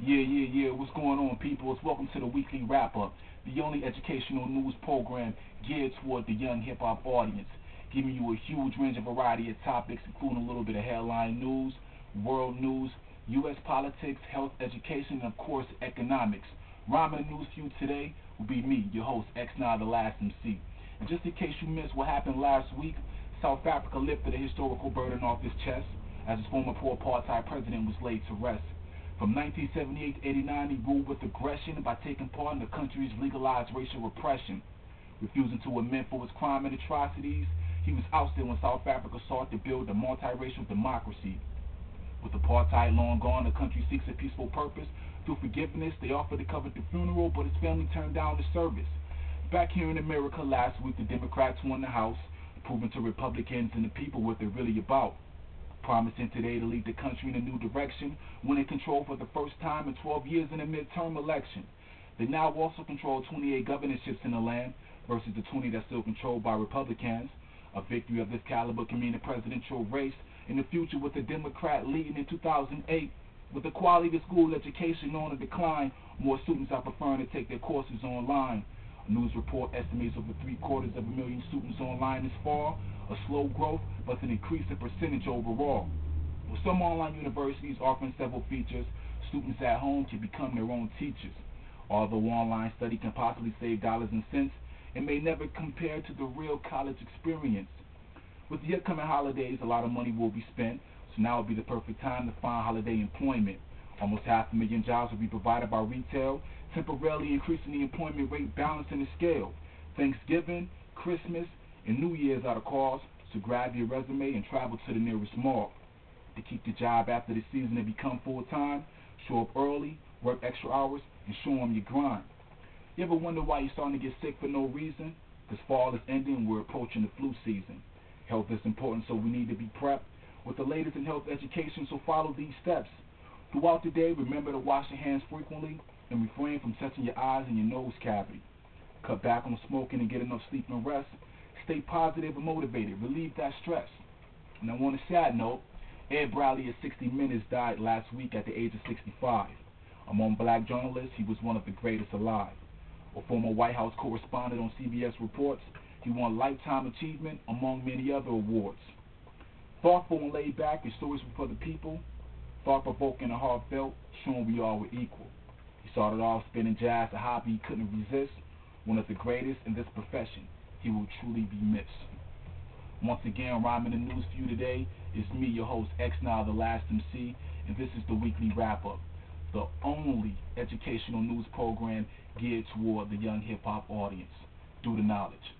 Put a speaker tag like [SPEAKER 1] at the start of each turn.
[SPEAKER 1] Yeah. What's going on, people? Welcome to the Weekly RapUp, the only educational news program geared toward the young hip hop audience, giving you a huge range of variety of topics, including a little bit of headline news, world news, U.S. politics, health, education, and of course, economics. Rhyming the news for you today will be me, your host, X9 the Last MC. And just in case you missed what happened last week, South Africa lifted a historical burden off his chest as his former pro-apartheid president was laid to rest. From 1978 to 89, he ruled with aggression by taking part in the country's legalized racial repression. Refusing to amend for his crime and atrocities, he was ousted when South Africa sought to build a multiracial democracy. With apartheid long gone, the country seeks a peaceful purpose. Through forgiveness, they offered to cover the funeral, but his family turned down the service. Back here in America last week, the Democrats won the House, proving to Republicans and the people what they're really about. Promising today to lead the country in a new direction, winning control for the first time in 12 years in a midterm election. They now also control 28 governorships in the land versus the 20 that's still controlled by Republicans. A victory of this caliber can mean a presidential race in the future with a Democrat leading in 2008. With the quality of school education on a decline, more students are preferring to take their courses online. A news report estimates over 750,000 students online this fall, a slow growth but an increase in percentage overall. With some online universities offering several features, students at home can become their own teachers. Although online study can possibly save dollars and cents, it may never compare to the real college experience. With the upcoming holidays, a lot of money will be spent, so now would be the perfect time to find holiday employment. Almost 500,000 jobs will be provided by retail, temporarily increasing the employment rate, balancing the scale. Thanksgiving, Christmas, and New Year's are the calls, so grab your resume and travel to the nearest mall. To keep the job after the season and become full-time, show up early, work extra hours, and show them your grind. You ever wonder why you're starting to get sick for no reason? Because fall is ending and we're approaching the flu season. Health is important, so we need to be prepped with the latest in health education, so follow these steps. Throughout the day, remember to wash your hands frequently and refrain from touching your eyes and your nose cavity. Cut back on smoking and get enough sleep and rest. Stay positive and motivated. Relieve that stress. Now, on a sad note, Ed Bradley of 60 Minutes died last week at the age of 65. Among black journalists, he was one of the greatest alive. A former White House correspondent on CBS reports he won Lifetime Achievement among many other awards. Thoughtful and laid back, his stories were for the people. Thought-provoking and heartfelt, showing we all were equal. He started off spinning jazz, a hobby he couldn't resist. One of the greatest in this profession. He will truly be missed. Once again, rhyming the news for you today is me, your host, X9 the Last MC, and this is the Weekly RapUp, the only educational news program geared toward the young hip-hop audience. Through the knowledge.